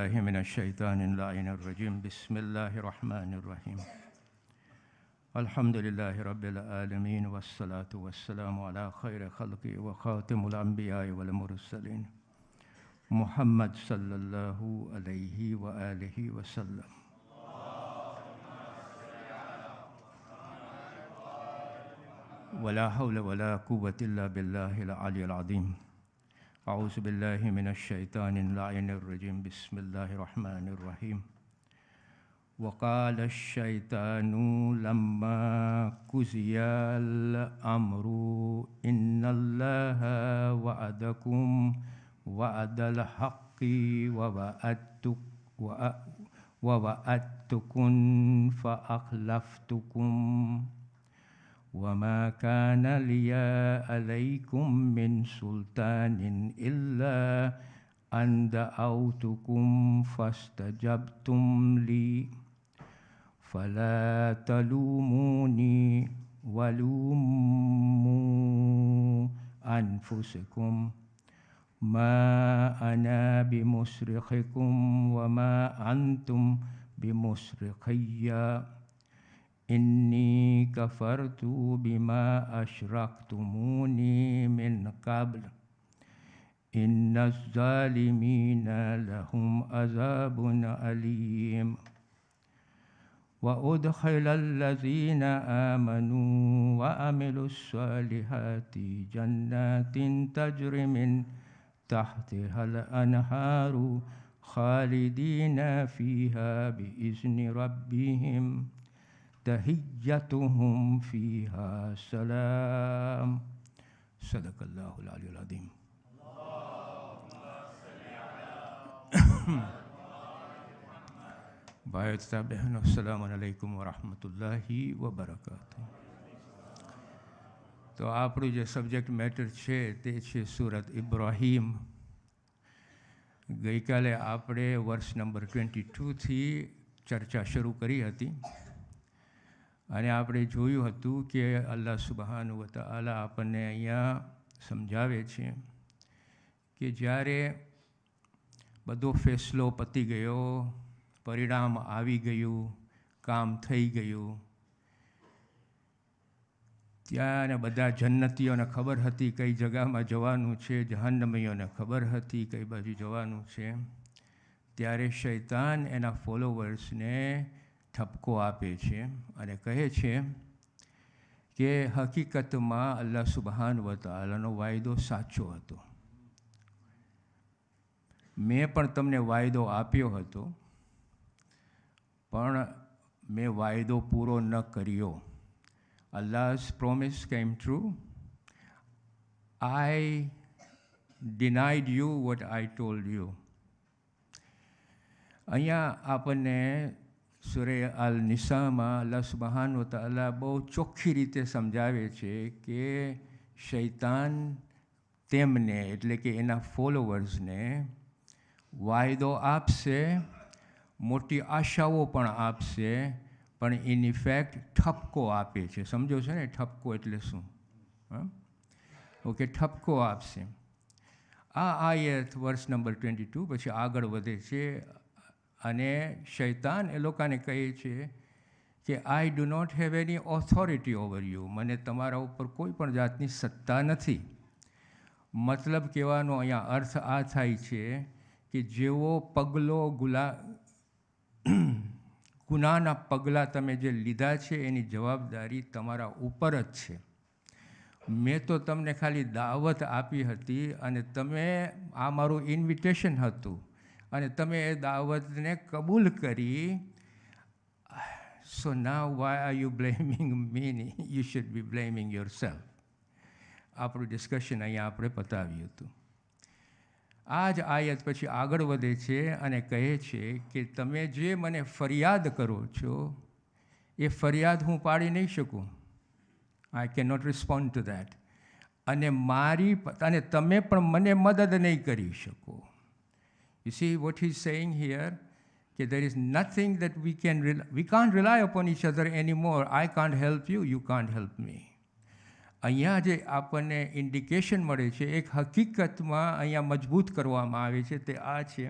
من الشيطان اللعين الرجيم بسم الله الرحمن الرحيم الحمد لله رب العالمين والصلاة والسلام على خير خلقه وخاتم الأنبياء والمرسلين محمد صلى الله عليه وآله وسلم ولا حول ولا قوة إلا بالله العلي العظيم أعوذ بالله من الشيطان اللعين الرجيم بسم الله الرحمن الرحيم وقال الشيطان لما قضي الأمر إن الله وعدكم وعد الحق ووعدتكم فأخلفتكم وما كان لي عليكم من سلطان إلا أن دعوتكم فاستجبتم لي فلا تلوموني ولوموا أنفسكم ما أنا بمصرخكم وما أنتم بمصرخي إني كفرت بما أشركتموني من قبل إن الظالمين لهم عذاب أليم وأدخل الذين آمنوا وعملوا الصالحات جنات تجري من تحتها الأنهار خالدين فيها بإذن ربهم تحيتهم فيها سلام صدق الله العلي العظيم ભાઈ તથા બહેનો અસ્સલામુ અલૈકુમ વરહમતુલ્લાહિ વબરકાતુહ. તો આપણું જે સબ્જેક્ટ મેટર છે તે છે સુરત ઇબ્રાહીમ. ગઈકાલે આપણે વર્ષ નંબર 22થી ચર્ચા શરૂ કરી હતી અને આપણે જોયું હતું કે અલ્લાહ સુબહાનહુ વ તઆલા આપણને અહીંયા સમજાવે છે કે જ્યારે બધો ફેસલો પતી ગયો, પરિણામ આવી ગયું, કામ થઈ ગયું, ત્યાં બધા જન્નતીઓને ખબર હતી કઈ જગામાં જવાનું છે, જહન્નમીઓને ખબર હતી કઈ બાજુ જવાનું છે, ત્યારે શૈતાન એના ફોલોવર્સને ઠપકો આપે છે અને કહે છે કે હકીકતમાં અલ્લાહ સુબહાનહુ વ તઆલાનો વાયદો સાચો હતો. મેં પણ તમને વાયદો આપ્યો હતો પણ મેં વાયદો પૂરો ન કર્યો. Allah's promise came true. I denied you what I told you. અહીંયા આપણને સૂરે અલ નિસામાં અલ્લાહ સુબહાનહુ વ તઆલા બહુ ચોખ્ખી રીતે સમજાવે છે કે શૈતાન તેમને એટલે કે એના ફોલોવર્સને વાયદો આપશે, મોટી આશાઓ પણ આપશે, પણ ઇન ઇફેક્ટ ઠપકો આપે છે. સમજો છો ને ઠપકો એટલે શું? ઓકે, ઠપકો આપશે. આ આયત વર્ષ નંબર 22 પછી આગળ વધે છે અને શૈતાન એ લોકોને કહે છે કે I do not have any authority over you. મને તમારા ઉપર કોઈ પણ જાતની સત્તા નથી. મતલબ કહેવાનો અહીંયા અર્થ આ થાય છે કે જેવો ગુનાના પગલાં તમે જે લીધા છે એની જવાબદારી તમારા ઉપર જ છે. મેં તો તમને ખાલી દાવત આપી હતી અને તમે આ મારું ઇન્વિટેશન હતું અને તમે એ દાવતને કબૂલ કરી. So now why are you blaming me? You should be blaming yourself. આપણું ડિસ્કશન અહીંયા આપણે પતાવ્યું હતું. આ જ આયત પછી આગળ વધે છે અને કહે છે કે તમે જે મને ફરિયાદ કરો છો એ ફરિયાદ હું પાડી નહીં શકું. I can not respond to that. અને તમે પણ મને મદદ નહીં કરી શકો. You see what he's saying here? That there is nothing that we can't rely upon each other anymore. I can't help you, you can't help me. અહીંયા જે આપણને ઇન્ડિકેશન મળે છે, એક હકીકતમાં અહીંયા મજબૂત કરવામાં આવે છે તે આ છે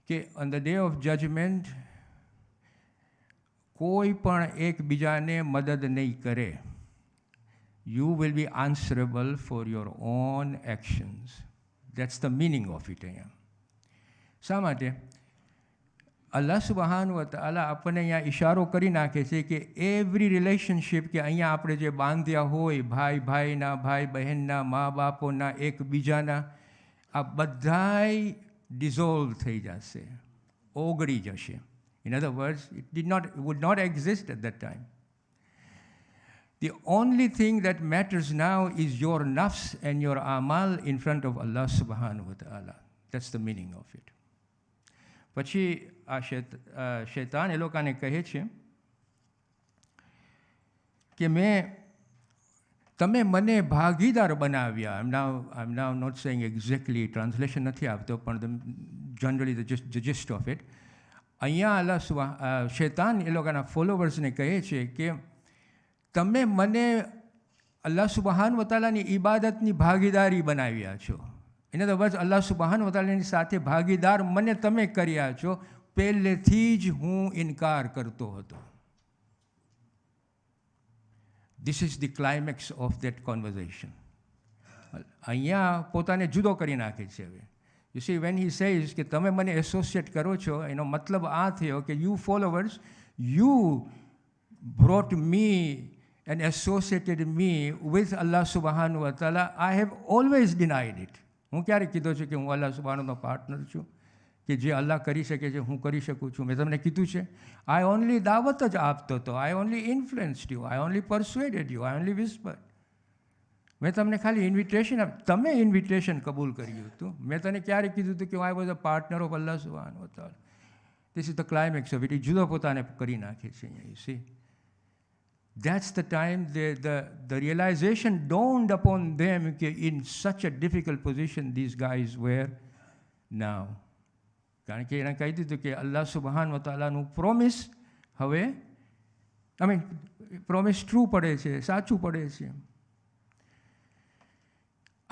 કે on the day of judgement કોઈ પણ એકબીજાને મદદ નહીં કરે. You will be answerable for your own actions. That's the meaning of it અહીંયા. શા માટે? અલ્લાહ સુબહાન વ તઆલા આપણને અહીંયા ઇશારો કરી નાખે છે કે એવરી રિલેશનશિપ કે અહીંયા આપણે જે બાંધ્યા હોય ભાઈ ભાઈના, ભાઈ બહેનના, મા બાપોના, એકબીજાના, આ બધાય ડિઝોલ્વ થઈ જશે, ઓગળી જશે. In other words, it would not exist at that time. The only thing that matters now is your nafs and your amal in front of Allah subhanahu wa ta'ala. That's the meaning of it. પછી આ શૈતાન એ લોકોને કહે છે કે તમે મને ભાગીદાર બનાવ્યા. I'm now not saying exactly translation નથી આવતો, પણ generally the gist of it. અહીંયા શૈતાન એ લોકોના ફોલોવર્સને કહે છે કે તમે મને અલ્લાહ સુબહાન વતાલાની ઇબાદતની ભાગીદારી બનાવ્યા છો. ઇન અધર વર્ડ્સ, અલ્લાહ સુબહાન વતાલાની સાથે ભાગીદાર મને તમે કર્યા છો. પહેલેથી જ હું ઇનકાર કરતો હતો. This is the climax of that conversation. અહીંયા પોતાને જુદો કરી નાખે છે. હવે You see, when he says કે તમે મને એસોસિએટ કરો છો, એનો મતલબ આ થયો કે you followers, you brought me and associated me with Allah subhanahu wa ta'ala. I have always denied it. હું ક્યારે કીધું છે કે હું અલ્લાહ સુબહાનનો પાર્ટનર છું, કે જે અલ્લાહ કરી શકે છે હું કરી શકું છું? મેં તમને કીધું છે. I only દાવત જ આપતો હતો. I only influenced you. I only persuaded you. I only whispered. મેં તમને ખાલી ઇન્વિટેશન તમે ઇન્વિટેશન કબૂલ કર્યું હતું. મેં તને ક્યારે કીધું હતું કે I was a partner of Allah સુબહાનહુ વ તઆલા? This is the climax of it. જુદો પોતાને કરી નાખે છે અહીંયા. You see, that's the time the realization dawned upon them કે in such a difficult position these guys were now. કારણ કે એણે કહી દીધું કે અલ્લાહ સુબહાન વ તઆલાનું પ્રોમિસ હવે પ્રોમિસ ટ્રુ પડે છે, સાચું પડે છે.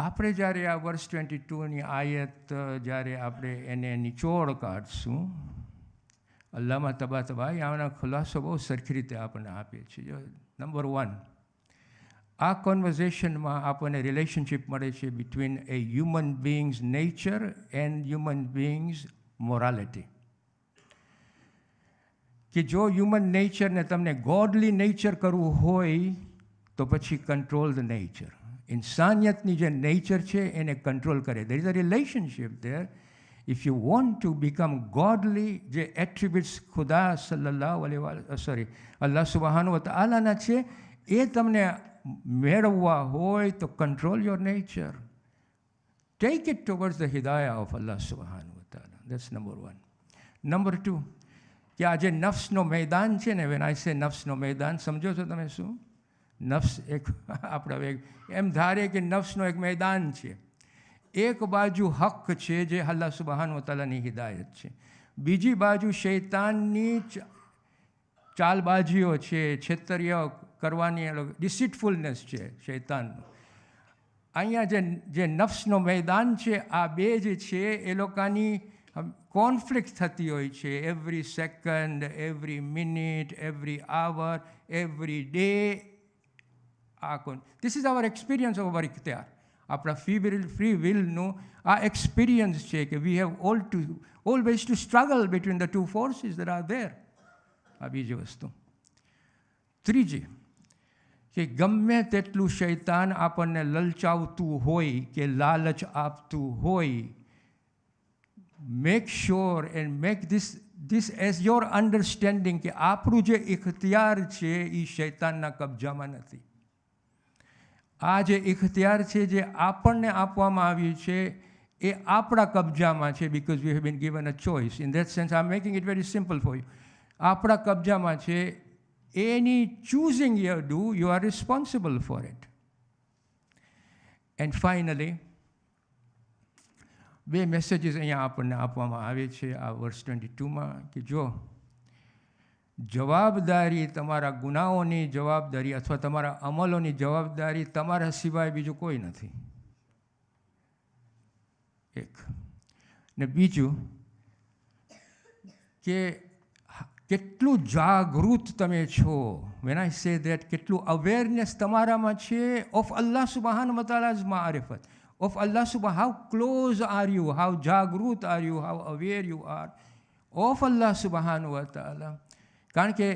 આપણે જ્યારે આ વર્ષ 22ની આયત જ્યારે આપણે એને નિચોડ કાઢશું, અલ્લાહમાં તબાતબાઈ આના ખુલાસો બહુ સરખી રીતે આપણને આપે છે. નંબર 1, આ કન્વર્ઝેશનમાં આપણને રિલેશનશિપ મળે છે between A human beings nature and human beings morality. કે જો હ્યુમન નેચરને તમને ગોડલી નેચર કરવું હોય તો પછી કંટ્રોલ ધ નેચર. ઇન્સાનિયતની જે નેચર છે એને કંટ્રોલ કરે. there is a relationship there. If you want to become godly, જે એટ્રીબ્યુટ્સ ખુદા અલ્લાહ સુબહાનહુ વ તઆલાના છે એ તમને મેળવવા હોય તો control your nature. Take it towards the hidayah of Allah subhanahu wa ta'ala. That's number 1. Number 2, કે આ જે નફ્સનો મેદાન છે ને, when I say નફ્સનો મેદાન, સમજો છો તમે શું? નફ્સ એક આપણે એમ ધારે કે નફ્સનો એક મેદાન છે. એક બાજુ હક છે જે અલ્લાહ સુબહાનહુ વ તઆલાની હિદાયત છે, બીજી બાજુ શૈતાનની ચાલબાજીઓ છે, છેતરિયા કરવાની ડિસીટફુલનેસ છે શૈતાનનું. અહીંયા જે નફ્સનો મેદાન છે, આ બે જે છે એ લોકોની કોન્ફ્લિક્ટ થતી હોય છે. Every second, every minute, every hour, every day. This is our experience of our ikhtiar. આપણા ફ્રી વિલનું આ એક્સપિરિયન્સ છે કે we have always to struggle between the two forces that are there. આ બીજી વસ્તુ. ત્રીજી, કે ગમે તેટલું શૈતાન આપણને લલચાવતું હોય કે લાલચ આપતું હોય, make sure and make this as your understanding કે આપણું જે ઇખ્તિયાર છે એ શૈતાનના કબજામાં નથી. આ જે ઇખ્તિયાર છે જે આપણને આપવામાં આવ્યું છે એ આપણા કબજામાં છે, because we have been given a choice. In that sense, I'm making it very simple for you. આપણા કબજામાં છે. Any choosing you do, you are responsible for it. And finally, બે મેસેજીસ અહીંયા આપણને આપવામાં આવે છે આ વર્ષ 22માં કે જો જવાબદારી, તમારા ગુનાહોની જવાબદારી અથવા તમારા અમલોની જવાબદારી તમારા સિવાય બીજું કોઈ નથી. એક. ને બીજું કે કેટલું જાગૃત તમે છો. વેન આઈ સે દેટ, કેટલું અવેરનેસ તમારામાં છે ઓફ અલ્લાહ સુબહાન વ તઆલાઝ મારિફત, of Allah subhanahu, how close are you, how jagrut are you, how aware you are of Allah subhanahu wa ta'ala. કારણ કે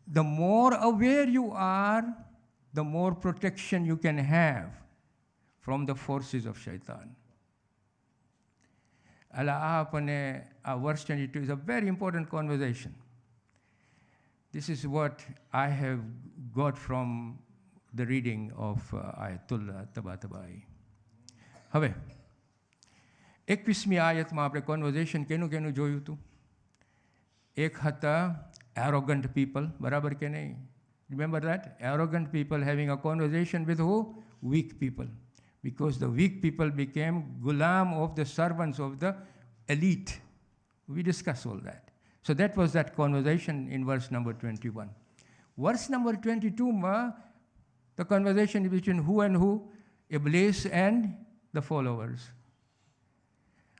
the more aware you are, the more protection you can have from the forces of shaitan. Allah આપને આ verse 22 is a very important conversation. This is what I have got from the reading of Ayatollah Tabatabai. હવે 21મી આયતમાં આપણે conversation કેનું જોયું હતું. એક હતા arrogant people, બરાબર કે નહીં? Remember that? Arrogant people having a conversation with who? Weak people. Because the weak people became gulam of the servants of the elite. We discussed all that. So that was that conversation in verse number 21. Verse number 22, the conversation between who and who? Iblis and the followers.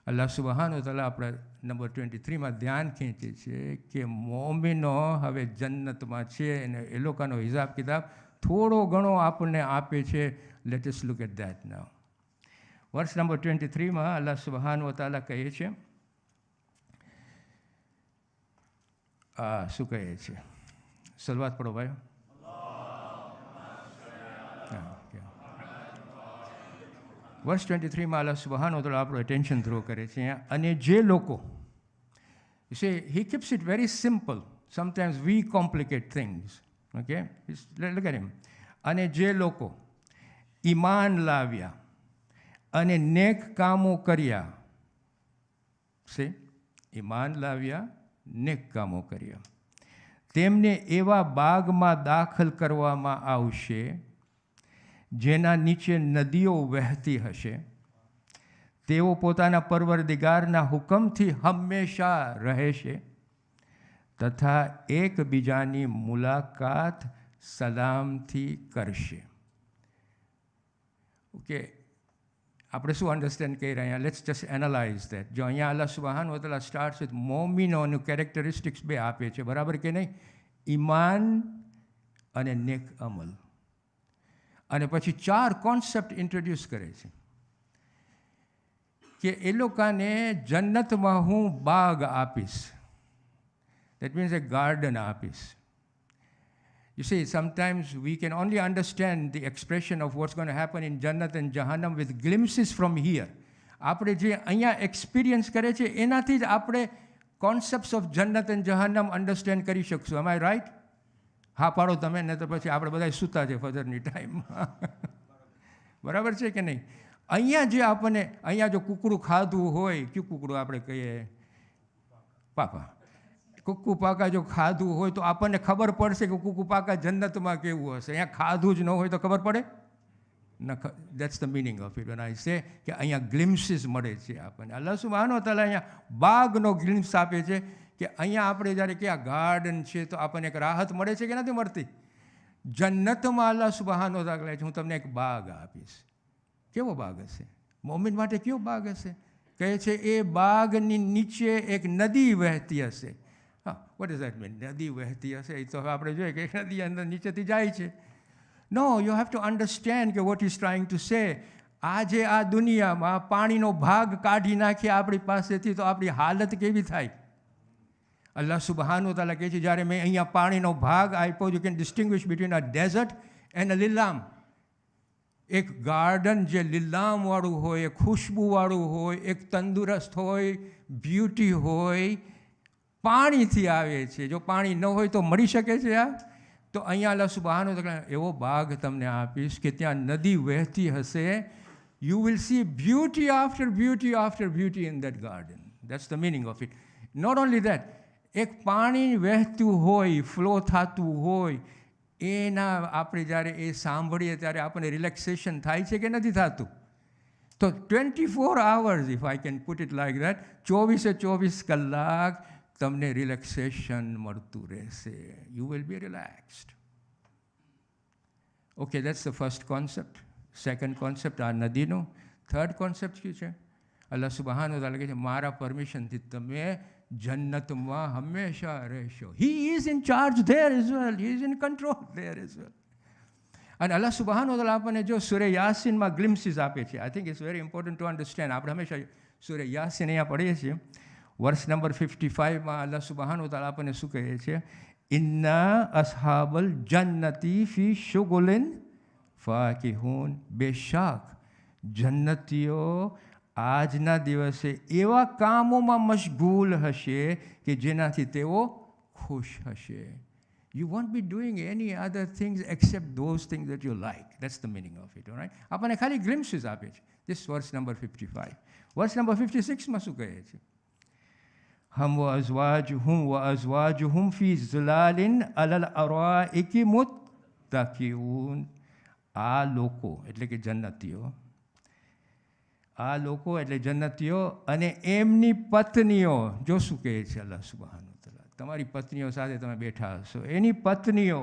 Allah subhanahu wa ta'ala આપણા number 23માં ધ્યાન ખેંચે છે કે મોમિનો હવે જન્નતમાં છે અને એ લોકોનો હિસાબ કિતાબ થોડો ઘણો આપણને આપે છે. Let us look at that now. વર્ષ નંબર 23માં અલ્લાહ સુબહાન વ તઆલા કહે છે, શું કહે છે? સલવાત પડો ભાઈ. વર્ષ 23માં અલ્લાહ સુબહાન વ તઆલા આપણું એટેન્શન થ્રો કરે છે. અને જે લોકો, you see, he keeps it very simple. Sometimes we complicate things. Okay? Look at him. અને જે લોકો ઈમાન લાવ્યા અને નેક કામો કર્યા, see, ઈમાન લાવ્યા, નેક કામો કર્યા, તેમને એવા બાગમાં દાખલ કરવામાં આવશે જેના નીચે નદીઓ વહેતી હશે. તેઓ પોતાના પરવરદિગારના હુકમથી હંમેશા રહેશે તથા એકબીજાની મુલાકાત સલામથી કરશે. ઓકે, આપણે શું અન્ડરસ્ટેન્ડ કરી રહ્યા? Let's just analyse that. જો અહીંયા અલ્લાહ સુબહાન વ તઆલા સ્ટાર્ટ્સ વિથ મોમિનોનું કેરેક્ટરિસ્ટિક્સ બે આપે છે, બરાબર કે નહીં? ઈમાન અને નેક અમલ. અને પછી 4 કોન્સેપ્ટ ઇન્ટ્રોડ્યુસ કરે છે કે એ લોકોને જન્નતમાં હું બાગ આપીશ. That means a garden આપીશ. You see, sometimes we can only understand the expression of what's going to happen in Jannat and Jahannam with glimpses from here. આપણે જે અહીંયા એક્સપિરિયન્સ કરે છે એનાથી જ આપણે concepts of Jannat and જહન્નમ understand કરી શકશું. એમ આઈ રાઈટ? હા પાડો તમે, ને તો પછી આપણે બધા સૂતા છે ફજરની ટાઈમમાં. બરાબર છે કે નહીં? અહીંયા જે આપણને, અહીંયા જો કૂકડું ખાધું હોય, કયું કૂકડું આપણે કહીએ? પાપા. કુક્કુ પાકા જો ખાધું હોય તો આપણને ખબર પડશે કે કુક્કુ પાકા જન્નતમાં કેવું હશે. અહીંયા ખાધું જ ન હોય તો ખબર પડે? That's the meaning of it when I say કે અહીંયા ગ્લિમ્સીસ મળે છે આપણને. અલ્લાહ સુબહાન વ તઆલા અહીંયા બાગનો ગ્લિમ્સ આપે છે કે અહીંયા આપણે જ્યારે કે આ ગાર્ડન છે તો આપણને એક રાહત મળે છે કે નથી મળતી? જન્નતમાં અલ્લાહ સુબહાન વ તઆલા કહે છે હું તમને એક બાગ આપીશ. કેવો બાગ હશે? મોમિન માટે કેવો બાગ હશે? કહે છે એ બાગની નીચે એક નદી વહેતી હશે. હા, વોટ ઇઝ દેટ મીન? નદી વહેતી હશે એ તો હવે આપણે જોઈએ કે એક નદી અંદર નીચેથી જાય છે. No, you have to understand કે what he's trying to say. આજે આ દુનિયામાં પાણીનો ભાગ કાઢી નાખીએ આપણી પાસેથી તો આપણી હાલત કેવી થાય? અલ્લાહ સુબહાન વ તઆલા કહે છે જ્યારે મેં અહીંયા પાણીનો ભાગ આપ્યો, you can distinguish between a desert and a લીલામ. એક ગાર્ડન જે લીલામવાળું હોય, ખુશ્બુવાળું હોય, એક તંદુરસ્ત હોય, બ્યુટી હોય, પાણીથી આવે છે. જો પાણી ન હોય તો મળી શકે છે આ? તો અહીંયા અલ્લાહ સુબહાન વ તઆલા એવો બાગ તમને આપીશ કે ત્યાં નદી વહેતી હશે. You will see beauty after beauty after beauty in that garden. That's the meaning of it. Not only that, એક પાણી વહેતું હોય, ફ્લો થતું હોય, એના આપણે જ્યારે એ સાંભળીએ ત્યારે આપણને રિલેક્સેશન થાય છે કે નથી થતું? તો 24 hours, if I can put it like that, 24 કલાક તમને રિલેક્સેશન મળતું રહેશે. You will be relaxed. Okay, that's the first concept. Second concept આ નદીનો. થર્ડ કોન્સેપ્ટ શું છે? અલ્લાહ સુબહાન વ તઆલા કહે છે મારા પરમિશનથી તમે જન્નતમાં હંમેશા રહેશો. He is in charge there as well, he is in control there as well. અને અલ્લાહ સુબહાન વ તઆલા આપણને જો સૂરે યાસીનમાં ગ્લિમ્સીસ આપે છે. I think it's very important to understand. આપણે હંમેશા સૂરે યાસીન અહીંયા પઢીએ છીએ. વર્ષ નંબર 55માં અલ્લાહ સુબહાન વ તઆલા આપણને શું કહે છે? ઇન્ના અસ્હાબલ જન્નતી ફી શુગુલિન ફાકિહૂન. બેશક જન્નતીઓ આજના દિવસે એવા કામોમાં મશગુલ હશે કે જેનાથી તેઓ ખુશ હશે. You won't be doing any other things except those things that you like. That's the meaning of it, all right? આપણને ખાલી ગ્લિમ્સીસ આપે છે. This verse number 55. Verse number 56માં શું કહે છે? હમ વ અઝવાજુહુમ ફી ઝિલાલિન અલલ અરાઇકી મુત્તકિઉન. આ લોકો એટલે કે જન્નતીઓ, આ લોકો એટલે જન્નતીઓ અને એમની પત્નીઓ. જો શું કહે છે અલ્લાહ સુબહાન વ તઆલા, તમારી પત્નીઓ સાથે તમે બેઠા હશો, એની પત્નીઓ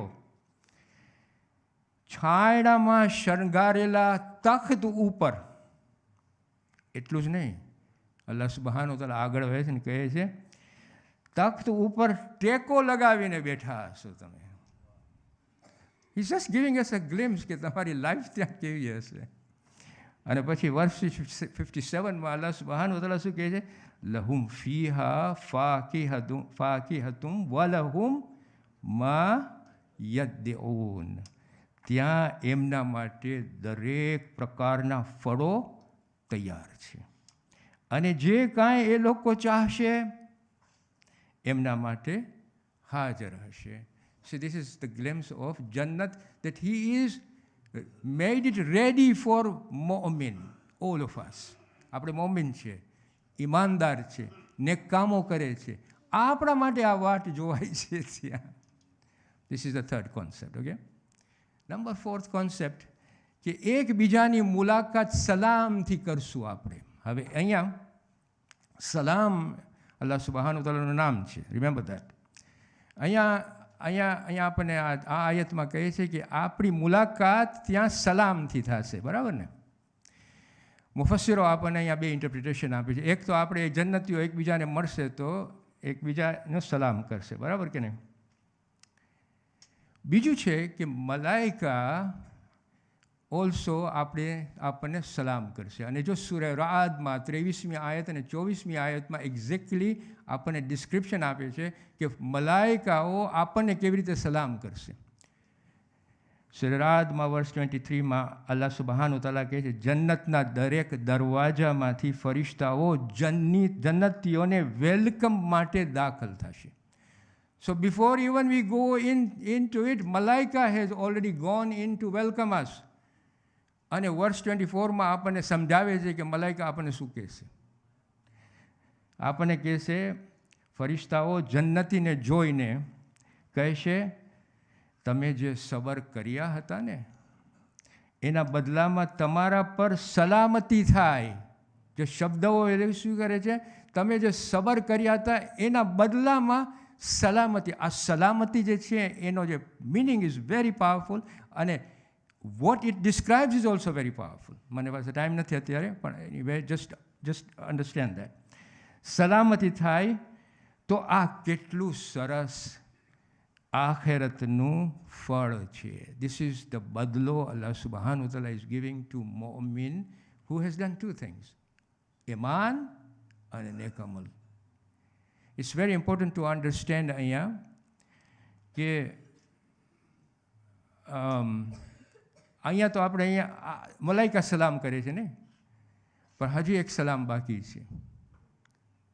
છાંયડામાં શણગારેલા તખ્ત ઉપર. એટલું જ નહીં, અલ્લાહ સુબહાન વ તઆલા આગળ વધે છે ને કહે છે તખ્ત ઉપર ટેકો લગાવીને બેઠા હશો તમે. He's just giving us a glimpse કે તમારી લાઈફ ત્યાં કેવી હશે. અને પછી વર્ષ 57માં અલ્લાહ સુબહાન વ તઆલા શું કહે છે? લહુમ ફીહા ફાકિહતુમ વલહુમ મા યદ્દઉન. ત્યાં એમના માટે દરેક પ્રકારના ફળો તૈયાર છે અને જે કાંઈ એ લોકો ચાહશે એમના માટે હાજર હશે. So this is the glimpse of Jannat, that he is made it ready for mu'min, all of us. આપણે મોમિન છે, ઈમાનદાર છે, નેક કામો કરે છે, આપણા માટે આ વાટ જોવાય છે ત્યાં. This is the third concept, okay? Number fourth concept, કે એકબીજાની મુલાકાત સલામથી કરશું આપણે. હવે અહીંયા સલામ અલ્લાહ સુબહાન વ તઆલાનું નામ છે, રિમેમ્બર ધેટ. અહીંયા આપણને આ આયતમાં કહે છે કે આપણી મુલાકાત ત્યાં સલામથી થશે, બરાબર ને? મુફસ્સિરો આપણને અહીંયા બે ઇન્ટરપ્રિટેશન આપે છે. એક તો આપણે જન્નતીઓ એકબીજાને મળશે તો એકબીજાને સલામ કરશે, બરાબર કે નહીં? બીજું છે કે મલાઈકા ઓલ્સો આપણને સલામ કરશે. અને જો સૂરે રાદમાં 23મી આયત અને 24મી આયતમાં એક્ઝેક્ટલી આપણને ડિસ્ક્રિપ્શન આપે છે કે મલાઈકાઓ આપણને કેવી રીતે સલામ કરશે. સૂરે રાદમાં વર્ષ 23માં અલ્લાહ સુબહાન વ તઆલા કહે છે જન્નતના દરેક દરવાજામાંથી ફરિશ્તાઓ જન્નતીઓને વેલકમ માટે દાખલ થશે. So before even we go into it, Malaika has already gone in to welcome us. અને વર્ષ 24માં આપણને સમજાવે છે કે મલાઈકા આપણને શું કહેશે. આપણને કહેશે, ફરિશ્તાઓ જન્નતીને જોઈને કહેશે તમે જે સબર કર્યા હતા ને એના બદલામાં તમારા પર સલામતી થાય. જે શબ્દો એ શું કરે છે? તમે જે સબર કર્યા હતા એના બદલામાં સલામતી. આ સલામતી જે છે એનો જે મિનિંગ ઇઝ વેરી પાવરફુલ અને what it describes is also very powerful. મને પાસે ટાઈમ નથી અત્યારે, પણ anyway, just understand that. સલામતી થાય તો આ કેટલું સરસ આખેરતનું ફળ છે. This is the બદલો Allah subhanahu wa ta'ala is giving to mu'min who has done two things, iman and નેક અમલ. It's very important to understand અહીંયા કે અહીંયા તો આપણે અહીંયા મલાઈકા સલામ કરે છે ને, પણ હજી એક સલામ બાકી છે.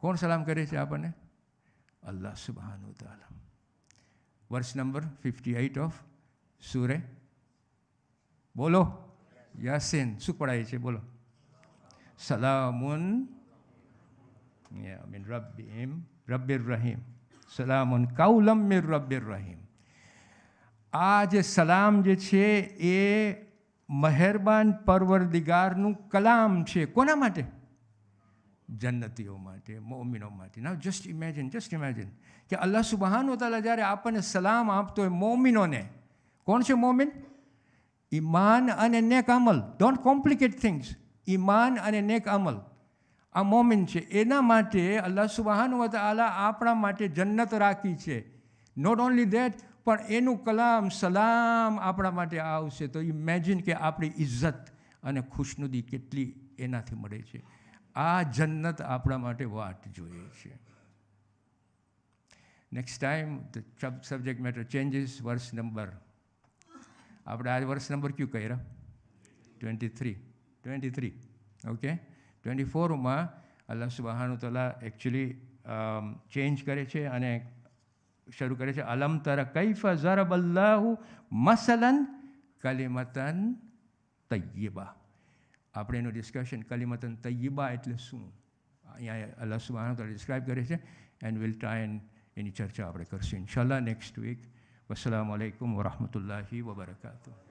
કોણ સલામ કરે છે આપણને? અલ્લાહ સુબહાન વ તઆલા. વર્સ નંબર 58 ઓફ સૂરે બોલો યાસીન. શું પડાય છે? બોલો. સલામુન મિન રબ્બિર રહીમ. સલામુન કૌલમ મિન રબ્બિર રહીમ. આ જે સલામ જે છે એ મહેરબાન પરવરદિગારનું કલામ છે. કોના માટે? જન્નતીઓ માટે, મોમિનો માટે. નાઉ જસ્ટ ઇમેજિન કે અલ્લાહ સુબહાન વ તઆલા જ્યારે આપણને સલામ આપતો હોય મોમિનોને. કોણ છે મોમિન? ઈમાન અને નેક અમલ. Don't complicate things. ઈમાન અને નેક અમલ. આ મોમિન છે. એના માટે અલ્લાહ સુબહાનહુ વ તઆલા આપણા માટે જન્નત રાખી છે. નોટ ઓનલી દેટ, પણ એનું કલામ સલામ આપણા માટે આવશે. તો ઇમેજિન કે આપણી ઇજ્જત અને ખુશનુદી કેટલી એનાથી મળે છે. આ જન્નત આપણા માટે વાટ જોઈએ છે. Next time the subject matter changes. વર્ષ નંબર આપણે આ વર્ષ નંબર ક્યુ કર્યા? 23. ઓકે, 24માં અલ્લાહ સુબહાનહુ તઆલા એકચ્યુઅલી ચેન્જ કરે છે અને શરૂ કરે છે અલમ તર કૈફ ઝરબલ્લાહુ મસલન કલિમતન તય્યબા. આપણે એનું ડિસ્કશન કલિમતન તય્યબા એટલે શું અહીંયા અલ્લાહ સુબહાનહુ તઆલા ડિસ્ક્રાઇબ કરે છે. એન્ડ વિલ ટ્રાય એન્ડ એની ચર્ચા આપણે કરશું ઇન્શાલ્લાહ નેક્સ્ટ વીક. વસ્સલામુ અલૈકુમ વરહમતુલ્લાહિ વબરકાતુહ.